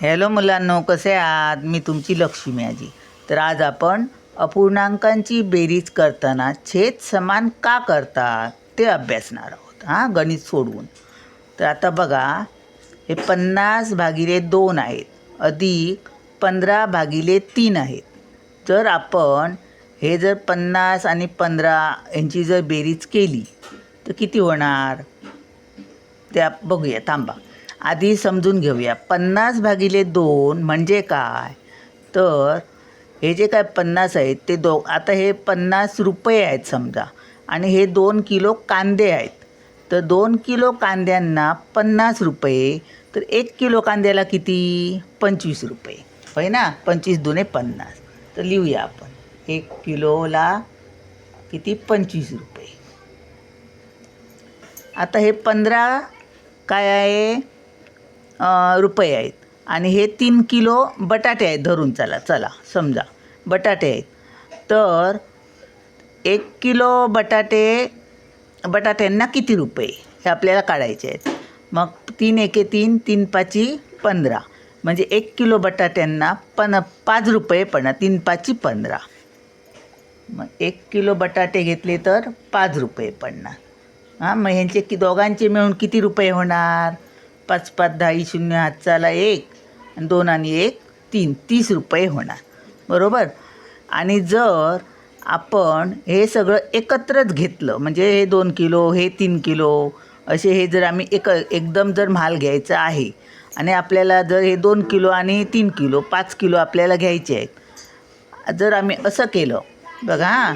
Hello मुलांनो, कसे आहात? मी तुमची लक्ष्मी आजी. तर आज आपण अपूर्णांकांची बेरीज करताना छेद समान का करतात ते अभ्यासणार आहोत. गणित सोडवून. तर आता बघा, हे 50/2 आहेत अधिक 15/3 आहेत. तर आपण हे जर 50 आणि 15 यांची जर बेरीज केली तर किती होणार त्या बघूया. थांबा, आधी समजून घेऊया. 50/2 म्हणजे काय? तर हे जे काय 50 आहेत ते आता हे 50 रुपये आहेत समजा, आणि हे 2 किलो कांदे आहेत. तर 2 किलो कांद्यांना 50 रुपये, तर 1 किलो कांद्याला किती? 25 रुपये, होय ना? 25 दुने 50. तर लिहूया आपण, 1 किलोला किती? 25 रुपये. आता हे 15 काय आहे? रुपये आहेत. आणि हे 3 किलो बटाटे आहेत धरून चला समजा बटाटे आहेत. तर 1 किलो बटाट्यांना किती रुपये हे आपल्याला काढायचे आहेत. मग 3 एके 3, 3 पाची 15, म्हणजे 1 किलो बटाट्यांना 5 रुपये पडणार. 3 पाची 15. मग 1 किलो बटाटे घेतले तर 5 रुपये पडणार. मग ह्यांचे दोघांचे मिळून किती रुपये होणार? 5 5 10 0 हातचाला 1 आणि 2 आणि 1 3, 30 रुपये होणार, बरोबर. आणि जर आपण हे सगळं एकत्रच घेतलं, म्हणजे हे 2 किलो, हे 3 किलो असे, हे जर आम्ही एकदम जर माल घ्यायचा आहे आणि आपल्याला जर हे 2 किलो आणि 3 किलो 5 किलो आपल्याला घ्यायचे आहेत, जर आम्ही असं केलं बघा,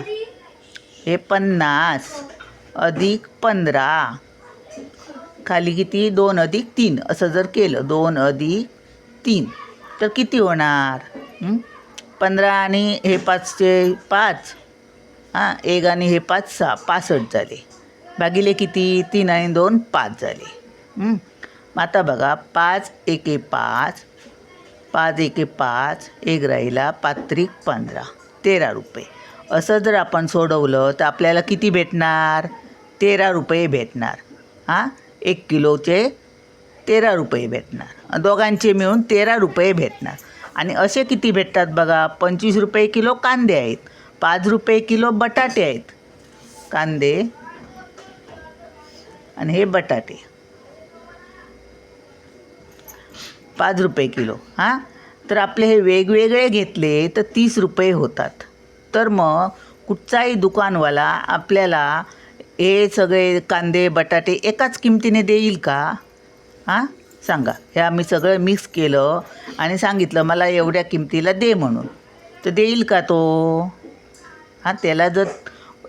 हे 50 अधिक 15 खाली किती? 2 अधिक 3 असं जर केलं, 2 अधिक 3, तर किती होणार? 15 आणि हे 5चे 5, 1 आणि हे 5 6, 65 झाले. भागिले किती? 3 आणि 2 5 झाले. मग आता बघा, 5 एके 5, 5 एके 5, 1 राहिला, 5 त्रिक 15, 13 रुपये. असं जर आपण सोडवलं तर आपल्याला किती भेटणार? 13 रुपये भेटणार. 1 किलोचे 13 रुपये भेटणार. दोघांचे मिळून 13 रुपये भेटणार. आणि असे किती भेटतात बघा, 25 रुपये किलो कांदे आहेत, 5 रुपये किलो बटाटे आहेत. कांदे आणि हे बटाटे 5 रुपये किलो. तर आपले हे वेगवेगळे घेतले तर 30 रुपये होतात. तर मग कुठचाही दुकानवाला आपल्याला हे सगळे कांदे बटाटे एकाच किमतीने देईल का? सांगा. हे आम्ही सगळं मिक्स केलं आणि सांगितलं मला एवढ्या किमतीला दे म्हणून, तर देईल का तो? त्याला जर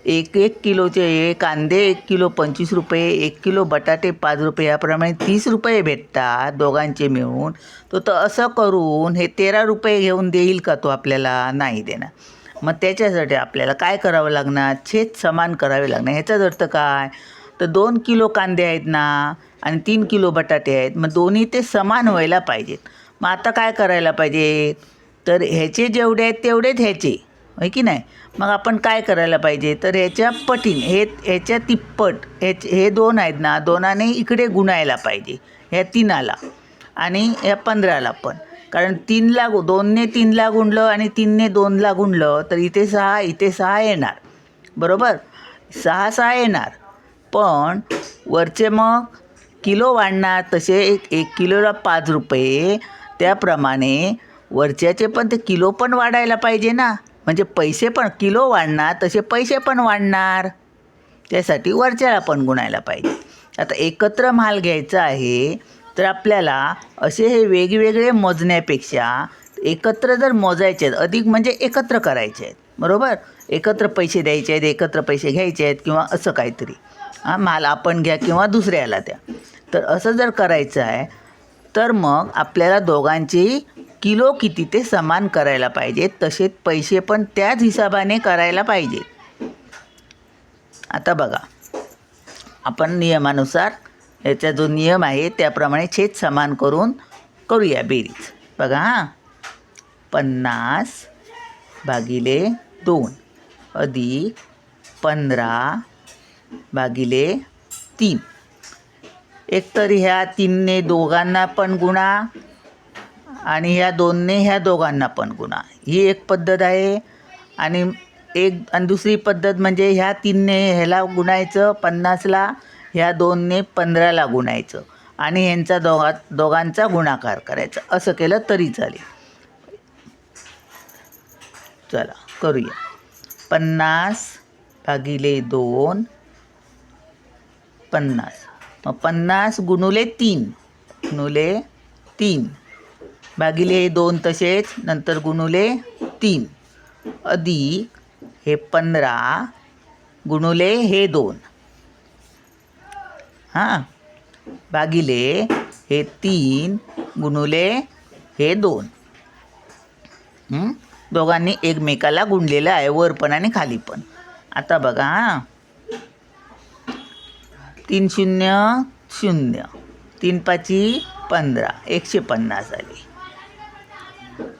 1 किलोचे कांदे 1 किलो 25 रुपये, 1 किलो बटाटे 5 रुपये, याप्रमाणे 30 रुपये भेटतात दोघांचे मिळून. तर असं करून हे 13 रुपये घेऊन देईल का तो आपल्याला? नाही देणार. मग त्याच्यासाठी आपल्याला काय करावं लागणार? छेद समान करावे लागणार. ह्याचाच अर्थ काय? तर 2 किलो कांदे आहेत ना आणि 3 किलो बटाटे आहेत, मग दोन्ही ते समान व्हायला पाहिजेत. मग आता काय करायला पाहिजे? तर ह्याचे जेवढे आहेत तेवढेच ह्याचे, होय की नाही? मग आपण काय करायला पाहिजे? तर ह्याच्या पटीने, ह्याच्या तिप्पट हे 2 आहेत ना, 2ने इकडे गुणायला पाहिजे, ह्या 3ला आणि ह्या 15ला पण. कारण 2ने 3ला गुणलं आणि 3ने 2ला गुणलं तर इथे 6, इथे 6 येणार, बरोबर. 6 6 येणार. पण वरचे मग किलो वाढणार, तसे 1 किलोला 5 रुपये, त्याप्रमाणे वरच्याचे पण ते किलो पण वाढायला पाहिजे ना. म्हणजे पैसे पण किलो वाढणार तसे पैसे पण वाढणार, त्यासाठी वरच्याला पण गुणायला पाहिजे. आता एकत्र माल घ्यायचा आहे तर आपल्याला असे हे वेगवेगळे मोजण्यापेक्षा एकत्र जर मोजायचे आहेत, अधिक म्हणजे एकत्र करायचे आहेत, बरोबर. एकत्र पैसे द्यायचे आहेत, एकत्र पैसे घ्यायचे आहेत, किंवा असं काहीतरी. माल आपण घ्या किंवा दुसऱ्याला द्या. तर असं जर करायचं आहे तर मग आपल्याला दोघांची किलो किती ते समान करायला पाहिजे, तसेच पैसे पण त्याच हिशोबाने करायला पाहिजे. आता बघा, आपण नियमानुसार याचा जो नियम आहे त्याप्रमाणे छेद समान करून करूया बेरीज. बघा, 50/2 अधिक 15/3. एकतर ह्या 3ने दोघांना पण गुणा आणि ह्या दोनने ह्या दोघांना पण गुणा. ही एक पद्धत आहे. आणि दुसरी पद्धत म्हणजे ह्या 3ने ह्याला गुणायचं 50ला, ह्या 2ने 15ला गुणायचं आणि ह्यांचा दोघांचा गुणाकार करायचा. असं केलं तरी चालेल. चला करूया. 50 भागिले 2 50. मग 50 गुणुले 3 भागिले हे 2 तसेच नंतर गुणुले 3 अधिक हे 15 गुणुले हे 2 भागिले हे 3 गुणुले हे 2. दोघांनी एकमेकाला गुणलेलं आहे, वर पण आणि खाली पण. आता बघा 3 0 0, 3 5 15, 150 आले.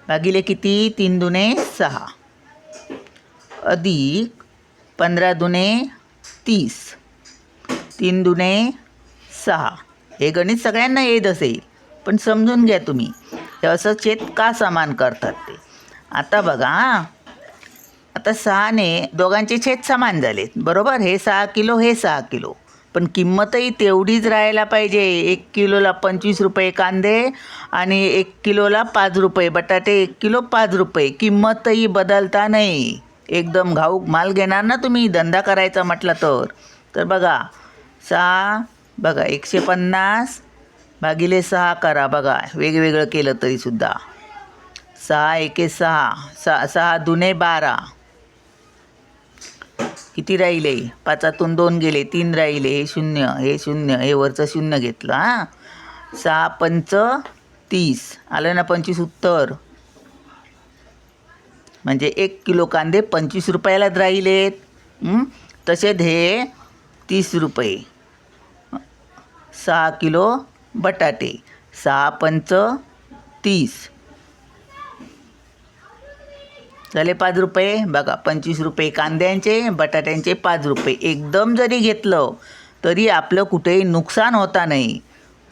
भागिले किती? 3 दुने 6 अधिक 15 दुने 30, 3 दुने 6. हे गणित सगळ्यांना येत असेल, पण समजून घ्या तुम्ही हे असं छेद का समान करतात ते. आता बघा आता 6ने दोघांचे छेद समान झालेत, बरोबर. हे 6 किलो, हे 6 किलो, पण किंमतही तेवढीच राहायला पाहिजे. 1 किलोला 25 रुपये कांदे आणि 1 किलोला 5 रुपये बटाटे, 1 किलो 5 रुपये. किंमतही बदलता नाही. एकदम घाऊक माल घेणार ना तुम्ही धंदा करायचा म्हटला तर बघा 6 बघा 150 भागिले 6 करा. बघा वेगवेगळं केलं तरीसुद्धा 6 1 6, 6 दुने 12, किती राहिले? 5तून 2 गेले, 3 राहिले. हे 0, हे वरचं 0 घेतलं. 6 5 30 आलं ना 25 उत्तर. म्हणजे 1 किलो कांदे 25 रुपयालाच राहिलेत. तसेच हे 30 रुपये. 6 किलो बटाटे, 6 5 30 झाले 5 रुपये. बघा 25 रुपये कांद्यांचे, बटाट्यांचे 5 रुपये. एकदम जरी घेतलं तरी आपलं कुठेही नुकसान होता नाही.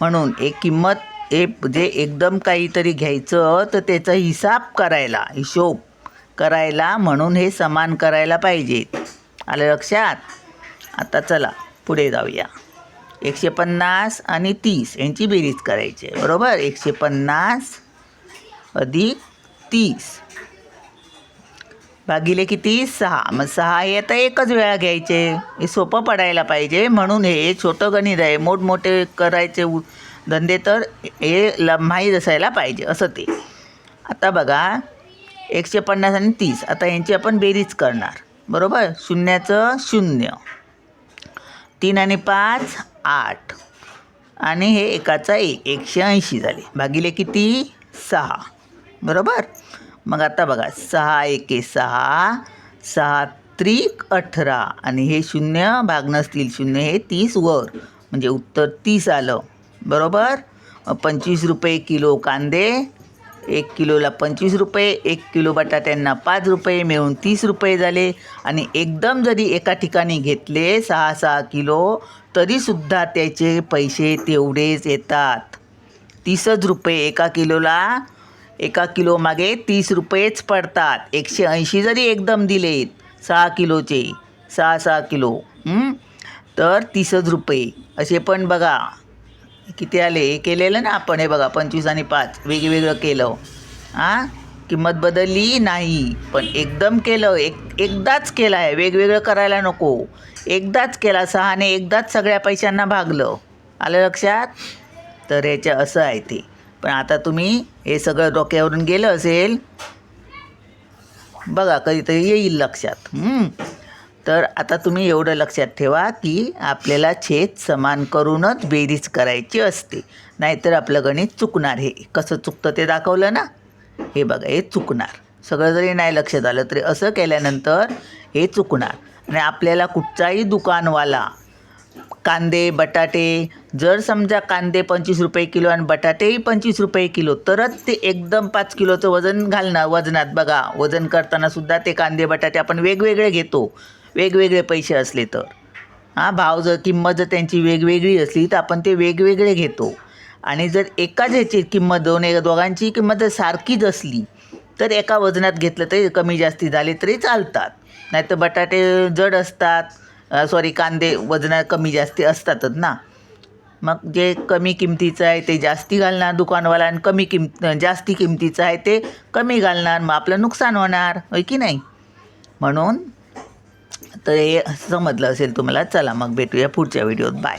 म्हणून एक किंमत जे एकदम काहीतरी घ्यायचं तर त्याचा हिशोब करायला म्हणून हे समान करायला पाहिजेत. आलं लक्षात? आता चला पुढे जाऊया. 150 आणि 30 यांची बेरीज करायची आहे, बरोबर. 150 अधिक 30 भागिले किती? 6. मग 6 हे आता एकच वेळा घ्यायचे. हे सोपं पडायला पाहिजे म्हणून हे छोटं गणित आहे. मोठमोठे करायचे धंदे तर हे माहीत असायला पाहिजे असं ते. आता बघा 150 आणि 30 आता यांची आपण बेरीज करणार, बरोबर. 0चं 0, 3 आणि 5 8 आणि हे 1चा 1, 180 झाले. भागिले किती? 6, बरोबर. मग आता बघा 6 1 6, 6 त्रिक 18 आणि हे 0 भाग नसतील 0, हे 30 वर म्हणजे उत्तर 30 आलं, बरोबर. 25 रुपये किलो कांदे, 1 किलोला 25 रुपये, 1 किलो बटाट्यांना 5 रुपये मिळून 30 रुपये झाले. आणि एकदम जरी एका ठिकाणी घेतले 6 किलो तरीसुद्धा त्याचे पैसे तेवढेच येतात. 30 रुपये एका किलो मागे 30 रुपयेच पडतात. 180 जरी एकदम दिलेत 6 किलोचे, 6 किलो तर 30 रुपये असे. पण बघा किती आले हे केलेलं ना आपण. हे बघा 25 आणि 5 वेगवेगळं केलं. किंमत बदलली नाही, पण एकदम केलं. एकदाच केलं आहे, वेगवेगळं करायला नको. एकदाच केला. 6ने एकदाच सगळ्या पैशांना भागलं. आलं लक्षात? तर याचं असं आहे ते. पण आता तुम्ही हे सगळं डोक्यावरून गेलं असेल, बघा कधीतरी येईल लक्षात. तर आता तुम्ही एवढं लक्षात ठेवा की आपल्याला छेद समान करूनच बेरीज करायची असते, नाहीतर आपलं गणित चुकणार. हे कसं चुकतं ते दाखवलं ना. हे बघा हे चुकणार. सगळं जरी नाही लक्षात आलं तरी असं केल्यानंतर हे चुकणार. आणि आपल्याला कुठचाही दुकानवाला कांदे बटाटे जर समजा कांदे 25 रुपये किलो आणि बटाटेही 25 रुपये किलो तरच ते एकदम 5 किलोचं वजन घालणार. वजनात बघा वजन करतानासुद्धा ते कांदे बटाटे आपण वेगवेगळे घेतो, वेगवेगळे पैसे असले तर. भाव जर किंमत जर त्यांची वेगवेगळी असली तर आपण ते वेगवेगळे घेतो. आणि जर एकाच ह्याची किंमत दोघांची किंमत जर सारखीच असली तर एका वजनात घेतलं तरी कमी जास्ती झाले तरी चालतात. नाहीतर बटाटे जड असतात, कांदे वजनात कमी जास्ती असतातच ना. मग जे कमी किमतीचं आहे ते जास्ती घालणार दुकानवाला आणि जास्ती किमतीचं आहे ते कमी घालणार. मग आपलं नुकसान होणार, होय की नाही. म्हणून तर हे समजलं असेल तुम्हाला. चला मग भेटूया पुढच्या व्हिडिओत. बाय.